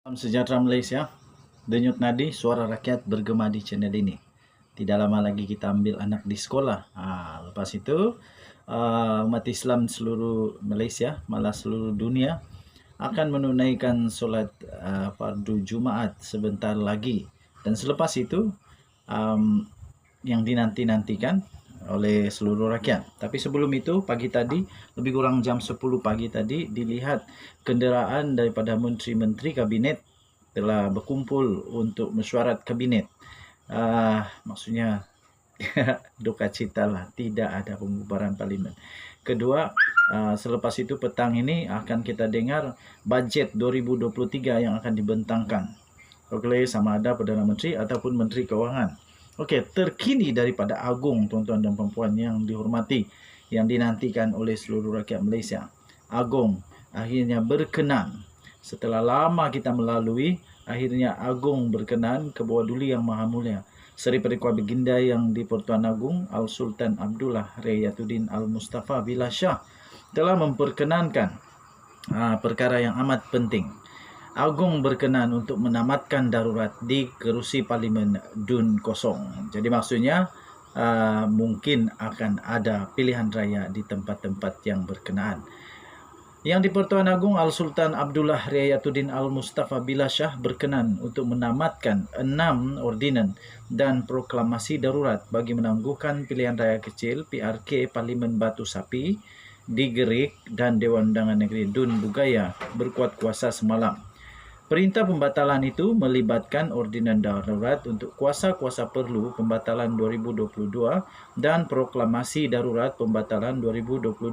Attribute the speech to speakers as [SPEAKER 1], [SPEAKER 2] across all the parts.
[SPEAKER 1] Salam sejahtera Malaysia. Denyut nadi suara rakyat bergema di channel ini. Tidak lama lagi kita ambil anak di sekolah. Lepas itu umat Islam seluruh Malaysia, malah seluruh dunia akan menunaikan solat fardu Jumaat sebentar lagi. Dan selepas itu yang dinanti-nantikan oleh seluruh rakyat. Tapi sebelum itu, pagi tadi, lebih kurang jam 10 pagi tadi, dilihat kenderaan daripada menteri-menteri kabinet telah berkumpul untuk mesyuarat kabinet. Maksudnya duka cita lah, tidak ada pembubaran parlimen. Kedua, selepas itu petang ini akan kita dengar bajet 2023 yang akan dibentangkan oleh sama ada Perdana Menteri ataupun Menteri Kewangan. Okey, terkini daripada Agung, tuan-tuan dan puan-puan yang dihormati, yang dinantikan oleh seluruh rakyat Malaysia. Agung akhirnya berkenan. Setelah lama kita melalui, akhirnya Agung berkenan ke bawah Duli Yang Maha Mulia Seri Perikua Baginda yang di-Pertuan Agong Al-Sultan Abdullah Rayatuddin Al-Mustafa Billah Shah telah memperkenankan perkara yang amat penting. Agung berkenan untuk menamatkan darurat di kerusi Parlimen Dun kosong. Jadi maksudnya mungkin akan ada pilihan raya di tempat-tempat yang berkenaan. Yang di-Pertuan Agong Al-Sultan Abdullah Rayatuddin Al-Mustafa Billah Shah berkenan untuk menamatkan 6 ordinan dan proklamasi darurat bagi menangguhkan pilihan raya kecil PRK Parlimen Batu Sapi di Gerik dan Dewan Undangan Negeri Dun Bugaya berkuat kuasa semalam. Perintah pembatalan itu melibatkan ordinan darurat untuk kuasa-kuasa perlu pembatalan 2022 dan proklamasi darurat pembatalan 2022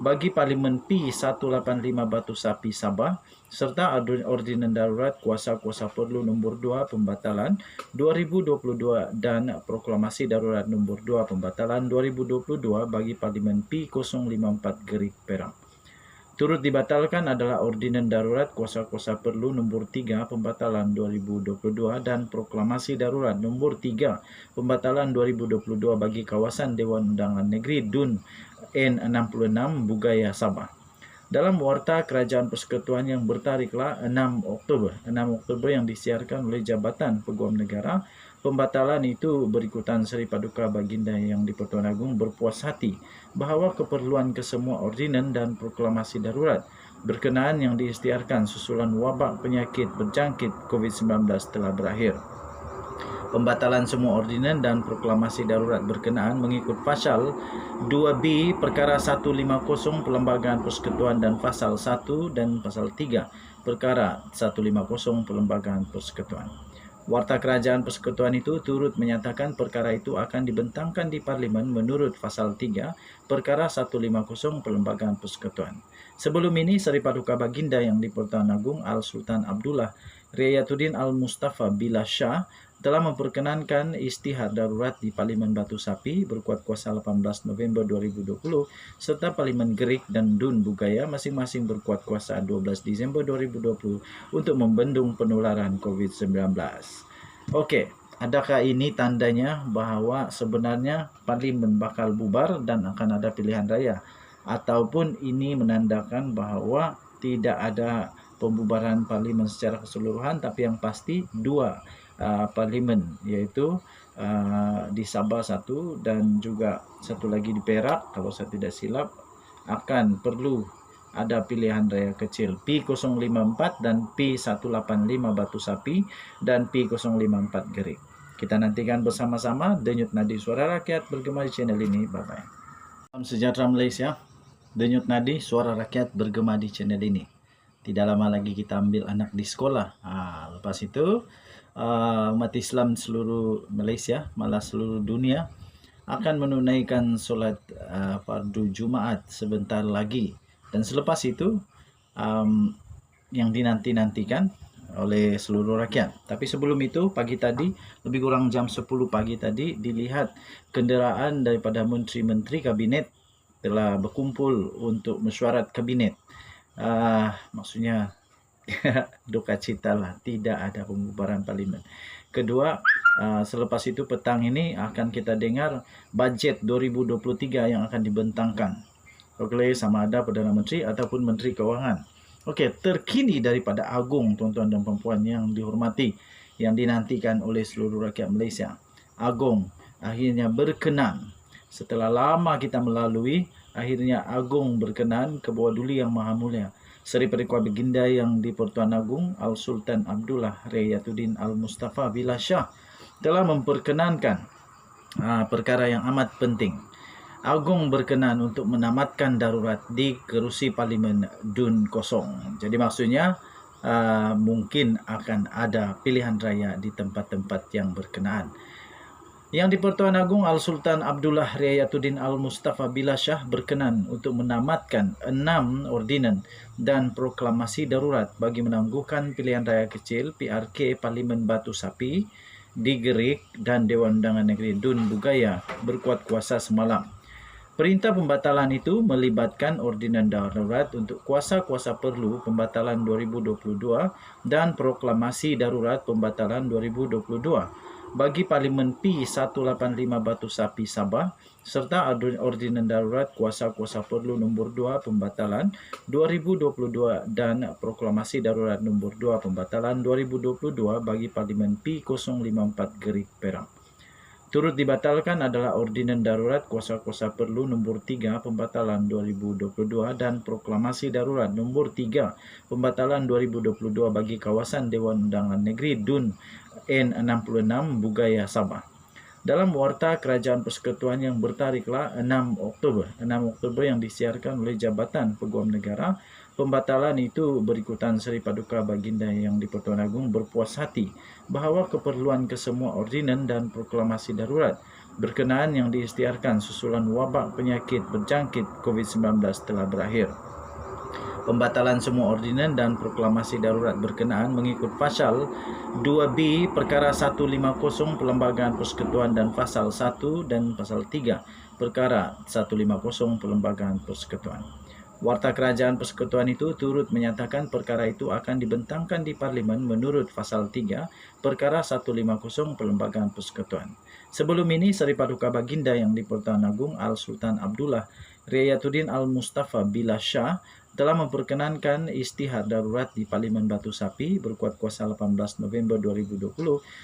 [SPEAKER 1] bagi Parlimen P185 Batu Sapi Sabah serta ordinan darurat kuasa-kuasa perlu nombor 2 pembatalan 2022 dan proklamasi darurat nombor 2 pembatalan 2022 bagi Parlimen P054 Gerik Perak. Turut dibatalkan adalah ordinan darurat kuasa-kuasa perlu nombor 3 pembatalan 2022 dan proklamasi darurat nombor 3 pembatalan 2022 bagi kawasan Dewan Undangan Negeri Dun N66 Bugaya Sabah. Dalam warta Kerajaan Persekutuan yang bertarikhlah 6 Oktober yang disiarkan oleh Jabatan Peguam Negara, pembatalan itu berikutan Seri Paduka Baginda yang di-Pertuan Agong berpuas hati bahawa keperluan kesemua ordinan dan proklamasi darurat berkenaan yang diisytiharkan susulan wabak penyakit berjangkit COVID-19 telah berakhir. Pembatalan semua ordinan dan proklamasi darurat berkenaan mengikut Pasal 2B Perkara 150 Perlembagaan Persekutuan dan Pasal 1 dan Pasal 3 Perkara 150 Perlembagaan Persekutuan. Warta Kerajaan Persekutuan itu turut menyatakan perkara itu akan dibentangkan di Parlimen menurut Pasal 3 Perkara 150 Perlembagaan Persekutuan. Sebelum ini, Seri Paduka Baginda yang di-Pertuan Agong Al-Sultan Abdullah Rayatuddin Al-Mustafa Billah Shah telah memperkenankan istihad darurat di Parlimen Batu Sapi berkuat kuasa 18 November 2020 serta Parlimen Gerik dan Dun Bugaya masing-masing berkuat kuasa 12 Disember 2020 untuk membendung penularan COVID-19. Okey, adakah ini tandanya bahawa sebenarnya Parlimen bakal bubar dan akan ada pilihan raya? Ataupun ini menandakan bahawa tidak ada pembubaran Parlimen secara keseluruhan, tapi yang pasti dua Parlimen, iaitu di Sabah satu dan juga satu lagi di Perak, kalau saya tidak silap, akan perlu ada pilihan raya kecil P054 dan P185 Batu Sapi dan P054 Gerik. Kita nantikan bersama-sama Denyut Nadi Suara Rakyat bergema di channel ini. Bye-bye. Salam sejahtera Malaysia. Denyut Nadi Suara Rakyat bergema di channel ini. Tidak lama lagi kita ambil anak di sekolah. Lepas itu umat Islam seluruh Malaysia, malah seluruh dunia akan menunaikan solat fardu Jumaat sebentar lagi. Dan selepas itu yang dinanti-nantikan oleh seluruh rakyat. Tapi sebelum itu, pagi tadi, lebih kurang jam 10 pagi tadi, dilihat kenderaan daripada menteri-menteri kabinet telah berkumpul untuk mesyuarat kabinet. Maksudnya duka cita lah, tidak ada pembubaran parlimen. Kedua, selepas itu petang ini akan kita dengar bajet 2023 yang akan dibentangkan oleh sama ada Perdana Menteri ataupun Menteri Kewangan. Oke, terkini daripada Agung, tuan-tuan dan puan yang dihormati, yang dinantikan oleh seluruh rakyat Malaysia. Agung akhirnya berkenan. Setelah lama kita melalui, akhirnya Agung berkenan ke bawah Duli Yang Maha Mulia Seri Perikua Baginda yang di-Pertuan Agong Al-Sultan Abdullah Rayatuddin Al-Mustafa Billah Shah telah memperkenankan perkara yang amat penting. Agung berkenan untuk menamatkan darurat di kerusi Parlimen Dun Kosong. Jadi maksudnya mungkin akan ada pilihan raya di tempat-tempat yang berkenaan. Yang di-Pertuan Agong Al-Sultan Abdullah Rayatuddin Al-Mustafa Billah Shah berkenan untuk menamatkan 6 ordinan dan proklamasi darurat bagi menangguhkan pilihan raya kecil PRK Parlimen Batu Sapi di Gerik dan Dewan Undangan Negeri Dun Bugaya berkuat kuasa semalam. Perintah pembatalan itu melibatkan ordinan darurat untuk kuasa-kuasa perlu pembatalan 2022 dan proklamasi darurat pembatalan 2022 bagi Parlimen P185 Batu Sapi Sabah serta ordinan darurat kuasa-kuasa perlu nombor 2 pembatalan 2022 dan proklamasi darurat nombor 2 pembatalan 2022 bagi Parlimen P054 Gerik Perak. Turut dibatalkan adalah ordinan darurat kuasa-kuasa perlu nombor 3 pembatalan 2022 dan proklamasi darurat nombor 3 pembatalan 2022 bagi kawasan Dewan Undangan Negeri Dun N66 Bugaya Sabah. Dalam warta Kerajaan Persekutuan yang bertarikhlah 6 Oktober yang disiarkan oleh Jabatan Peguam Negara, pembatalan itu berikutan Seri Paduka Baginda yang di-Pertuan Agong berpuas hati bahawa keperluan kesemua ordinan dan proklamasi darurat berkenaan yang diisytiharkan susulan wabak penyakit berjangkit COVID-19 telah berakhir. Pembatalan semua ordinan dan proklamasi darurat berkenaan mengikut pasal 2B perkara 150 Perlembagaan Persekutuan dan pasal 1 dan pasal 3 perkara 150 Perlembagaan Persekutuan. Warta Kerajaan Persekutuan itu turut menyatakan perkara itu akan dibentangkan di Parlimen menurut pasal 3 perkara 150 Perlembagaan Persekutuan. Sebelum ini, Seri Paduka Baginda yang di-Pertuan Agong Al-Sultan Abdullah Rayatuddin Al-Mustafa Billah Shah telah memperkenankan istihad darurat di Parlimen Batu Sapi berkuat kuasa 18 November 2020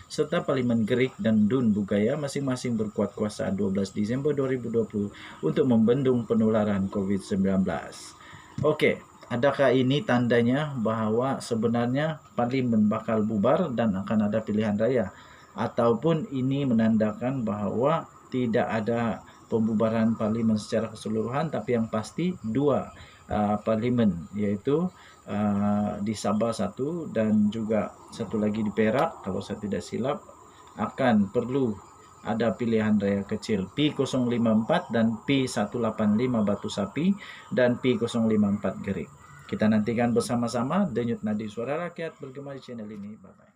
[SPEAKER 1] serta Parlimen Gerik dan Dun Bugaya masing-masing berkuat kuasa 12 Disember 2020 untuk membendung penularan COVID-19. Okey, adakah ini tandanya bahawa sebenarnya Parlimen bakal bubar dan akan ada pilihan raya? Ataupun ini menandakan bahawa tidak ada pembubaran Parlimen secara keseluruhan, tapi yang pasti dua Parlimen, iaitu di Sabah satu dan juga satu lagi di Perak, kalau saya tidak silap, akan perlu ada pilihan raya kecil P054 dan P185 Batu Sapi dan P054 Gerik. Kita nantikan bersama-sama. Denyut Nadi Suara Rakyat bergema di channel ini. Bye-bye.